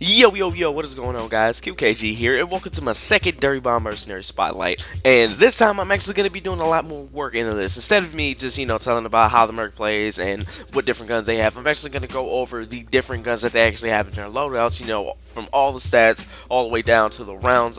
Yo, what is going on, guys? QKG here, and welcome to my second Dirty Bomb Mercenary Spotlight. And this time, I'm actually going to be doing a lot more work into this. Instead of me just, telling about how the Merc plays and what different guns they have, I'm actually going to go over the different guns that they actually have in their loadouts, from all the stats, all the way down to the rounds,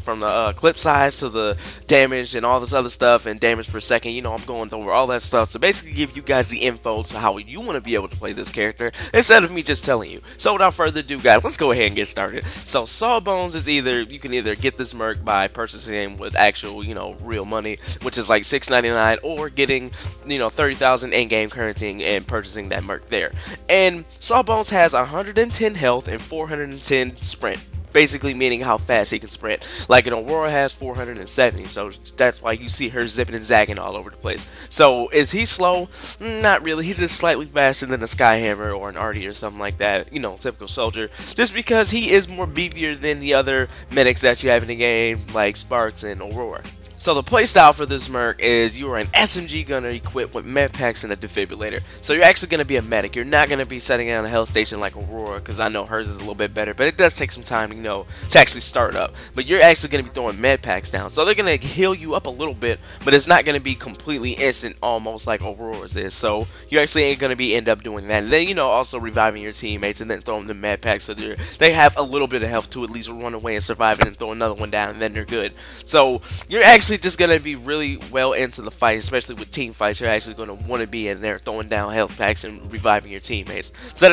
from the clip size to the damage and all this other stuff and damage per second. I'm going over all that stuff to basically give you guys the info to how you want to be able to play this character instead of me just telling you. So without further ado, guys, let's go ahead and get started. So Sawbonez is you can either get this Merc by purchasing him with actual, real money, which is like $6.99, or getting, 30,000 in-game currency and purchasing that Merc there. And Sawbonez has 110 health and 410 sprint. Basically meaning how fast he can sprint. Like an Aurora has 470, so that's why you see her zipping and zagging all over the place. So is he slow? Not really. He's just slightly faster than a Skyhammer or an Artie or something like that. Typical soldier. Just because he is more beefier than the other medics that you have in the game, like Sparks and Aurora. So the playstyle for this Merc is you are an SMG gunner equipped with med packs and a defibrillator. So you're actually going to be a medic. You're not going to be setting it on a health station like Aurora, because I know hers is a little bit better, but it does take some time, to actually start up. But you're actually going to be throwing med packs down. So they're going to heal you up a little bit, but it's not going to be completely instant, almost like Aurora's is. So you actually ain't going to end up doing that. And then, also reviving your teammates and then throwing the med packs so they have a little bit of health to at least run away and survive, and then throw another one down, and then they're good. So you're actually just going to be really well into the fight, especially with team fights. You're actually going to want to be in there throwing down health packs and reviving your teammates. So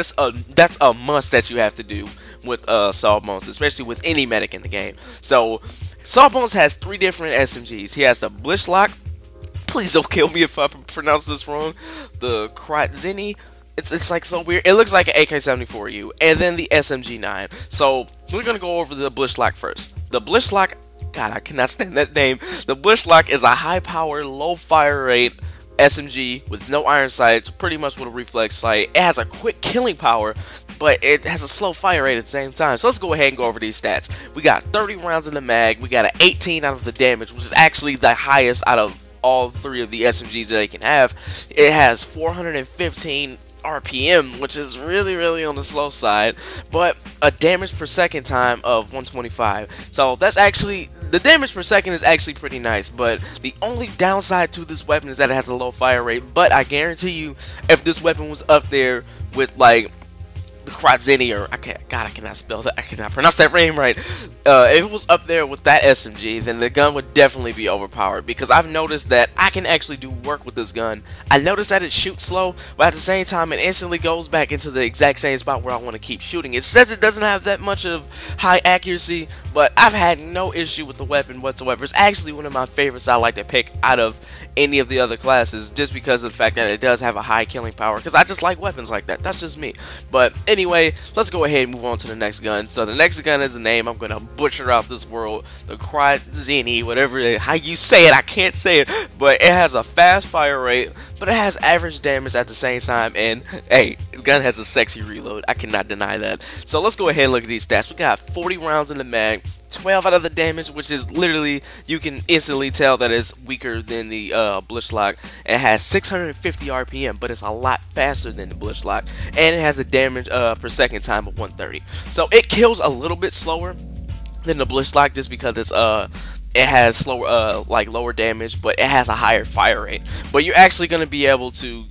that's a must that you have to do with Sawbonez, especially with any medic in the game. So Sawbonez has 3 different SMGs. He has the Bushlock. Please don't kill me if I pronounce this wrong. The Zini. It's like so weird. It looks like an AK-74U. And then the SMG-9. So we're going to go over the Bushlock first. The Bushlock, God, I cannot stand that name. The Bushlock is a high-power, low-fire rate SMG with no iron sights, pretty much with a reflex sight. It has a quick killing power, but it has a slow fire rate at the same time. So let's go ahead and go over these stats. We got 30 rounds in the mag. We got an 18 out of the damage, which is actually the highest out of all 3 of the SMGs that they can have. It has 415 RPM, which is really on the slow side, but a damage per second time of 125. So that's actually, the damage per second is actually pretty nice, but the only downside to this weapon is that it has a low fire rate. But I guarantee you, if this weapon was up there with like the Zini, or I cannot spell that, I cannot pronounce that name right. If it was up there with that SMG, then the gun would definitely be overpowered, because I've noticed that I can actually do work with this gun. I noticed that it shoots slow, but at the same time it instantly goes back into the exact same spot where I want to keep shooting. It says it doesn't have that much of high accuracy, but I've had no issue with the weapon whatsoever. It's actually one of my favorites I like to pick out of any of the other classes, just because of the fact that it does have a high killing power, because I just like weapons like that. That's just me. But anyway, let's go ahead and move on to the next gun. So the next gun is a name I'm gonna butcher out this world, the Zini, whatever how you say it, I can't say it, but it has a fast fire rate, but it has average damage at the same time, and hey, the gun has a sexy reload. I cannot deny that. So let's go ahead and look at these stats. We got 40 rounds in the mag, 12 out of the damage, which is literally, you can instantly tell that it's weaker than the Bushlock. It has 650 RPM, but it's a lot faster than the Bushlock, and it has a damage per second time of 130. So it kills a little bit slower than the Bushlock, just because it has slower, lower damage, but it has a higher fire rate. But you're actually going to be able to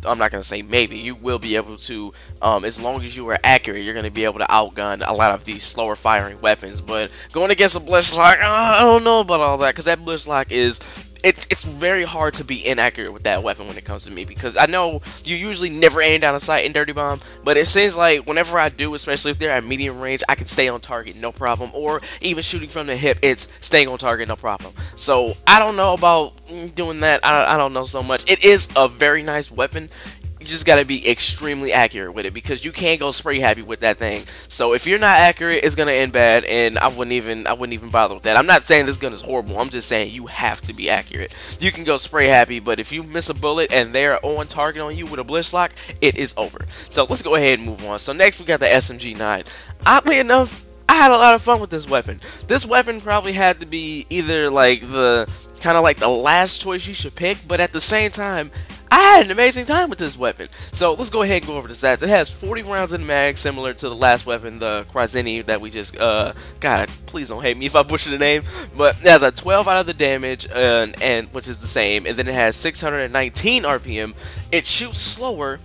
I'm not going to say maybe, you will be able to, as long as you are accurate, you're going to be able to outgun a lot of these slower firing weapons. But going against a Bushlock, I don't know about all that, because that Bushlock is, it's very hard to be inaccurate with that weapon when it comes to me, because I know you usually never aim down a sight in Dirty Bomb, but it seems like whenever I do, especially if they're at medium range, I can stay on target no problem, or even shooting from the hip, it's staying on target no problem. So I don't know about doing that. I don't know so much. It is a very nice weapon. You just gotta be extremely accurate with it, because you can't go spray happy with that thing. So if you're not accurate, it's gonna end bad, and I wouldn't even bother with that. I'm not saying this gun is horrible. I'm just saying you have to be accurate. You can go spray happy, but if you miss a bullet and they're on target on you with a Bushlock, it is over. So let's go ahead and move on. So next we got the SMG-9. Oddly enough, I had a lot of fun with this weapon. This weapon probably had to be either like the kind of like the last choice you should pick, but at the same time, I had an amazing time with this weapon. So let's go ahead and go over the stats. It has 40 rounds in the mag, similar to the last weapon, the Zini that we just, God, please don't hate me if I butcher the name, but it has a 12 out of the damage, and which is the same, and then it has 619 RPM. It shoots slower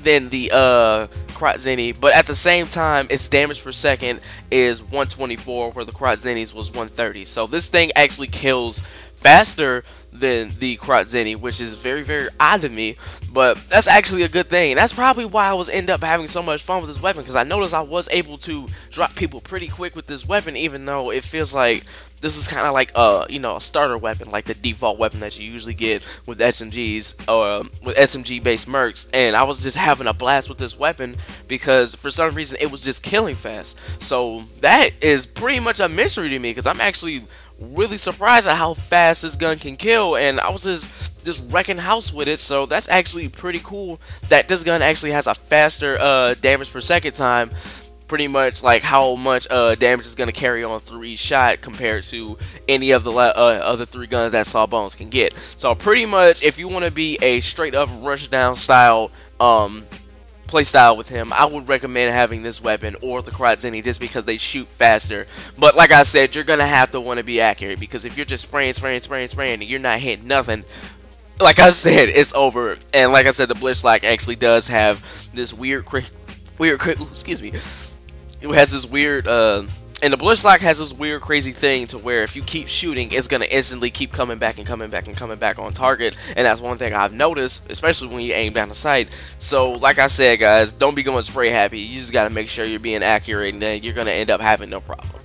than the Zini, but at the same time, its damage per second is 124, where the Zini's was 130. So this thing actually kills faster than the Zini, which is very, very odd to me, but that's actually a good thing. And that's probably why I was end up having so much fun with this weapon, because I noticed I was able to drop people pretty quick with this weapon, even though it feels like this is kind of like you know, a starter weapon, like the default weapon that you usually get with SMGs or with SMG based mercs. And I was just having a blast with this weapon because for some reason it was just killing fast. So that is pretty much a mystery to me, because I'm actually really surprised at how fast this gun can kill, and I was just wrecking house with it. So that's actually pretty cool that this gun actually has a faster damage per second time, pretty much like how much damage is going to carry on through each shot compared to any of the other 3 guns that Sawbonez can get. So pretty much if you want to be a straight up rush down style playstyle with him, I would recommend having this weapon or the Zini, just because they shoot faster. But like I said, you're gonna have to want to be accurate, because if you're just spraying and you're not hitting nothing, like I said, it's over. And like I said, the Bushlock actually does have this excuse me, it has this weird and the Bushlock has this weird crazy thing to where if you keep shooting, it's gonna instantly keep coming back on target. And that's one thing I've noticed, especially when you aim down the sight. So like I said, guys, don't be going spray happy. You just gotta make sure you're being accurate, and then you're gonna end up having no problem.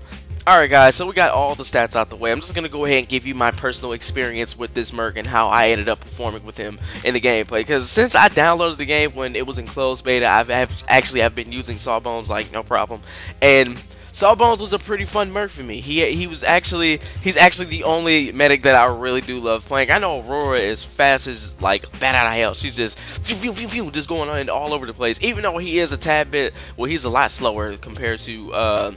Alright guys, so we got all the stats out the way. I'm just going to go ahead and give you my personal experience with this Merc and how I ended up performing with him in the gameplay. Because since I downloaded the game when it was in closed beta, I've been using Sawbonez like no problem. And Sawbonez was a pretty fun Merc for me. He's actually the only medic that I really do love playing. I know Aurora is fast as like bat out of hell. She's just just going on all over the place. Even though he is a tad bit, well, he's a lot slower compared to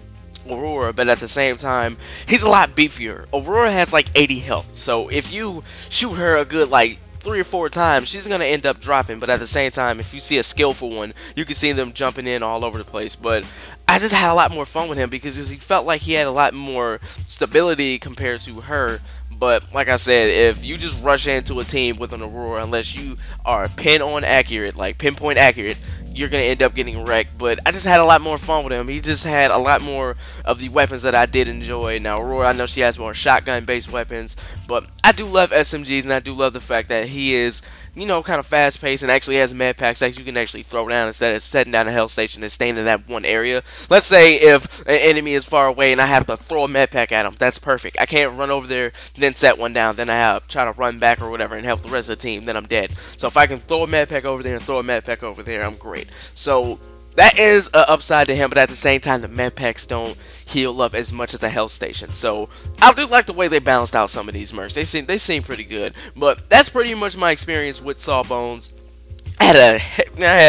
Aurora, but at the same time, he's a lot beefier. Aurora has like 80 health, so if you shoot her a good like 3 or 4 times, she's gonna end up dropping. But at the same time, if you see a skillful one, you can see them jumping in all over the place. But I just had a lot more fun with him because he felt like he had a lot more stability compared to her. But like I said, if you just rush into a team with an Aurora, unless you are pinpoint accurate, you're going to end up getting wrecked. But I just had a lot more fun with him. He just had a lot more of the weapons that I did enjoy. Now, Aurora, I know she has more shotgun-based weapons, but I do love SMGs, and I do love the fact that he is, you know, kind of fast-paced and actually has med packs that you can actually throw down instead of setting down a hell station and staying in that one area. Let's say if an enemy is far away and I have to throw a med pack at him, that's perfect. I can't run over there, then set one down, then I have to try to run back or whatever and help the rest of the team, then I'm dead. So if I can throw a med pack over there and throw a med pack over there, I'm great. So that is an upside to him, but at the same time, the med packs don't heal up as much as a health station. So I do like the way they balanced out some of these mercs. They seem pretty good. But that's pretty much my experience with Sawbonez. I had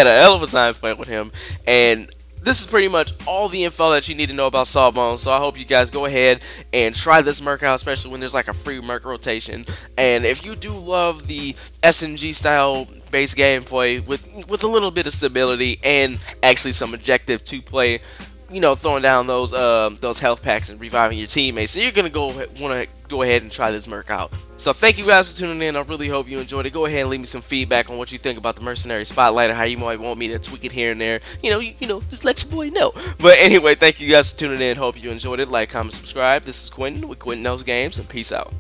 a hell of a time playing with him, and this is pretty much all the info that you need to know about Sawbonez. So I hope you guys go ahead and try this Merc out, especially when there's like a free Merc rotation. And if you do love the SMG style based gameplay with a little bit of stability and actually some objective to play, you know, throwing down those health packs and reviving your teammates, so you're gonna want to go ahead and try this Merc out. So thank you guys for tuning in. I really hope you enjoyed it. Go ahead and leave me some feedback on what you think about the Mercenary Spotlight, or how you might want me to tweak it here and there. You know, just let your boy know. But anyway, thank you guys for tuning in. Hope you enjoyed it. Like, comment, subscribe. This is Quentin with Quentin Knows Games, and peace out.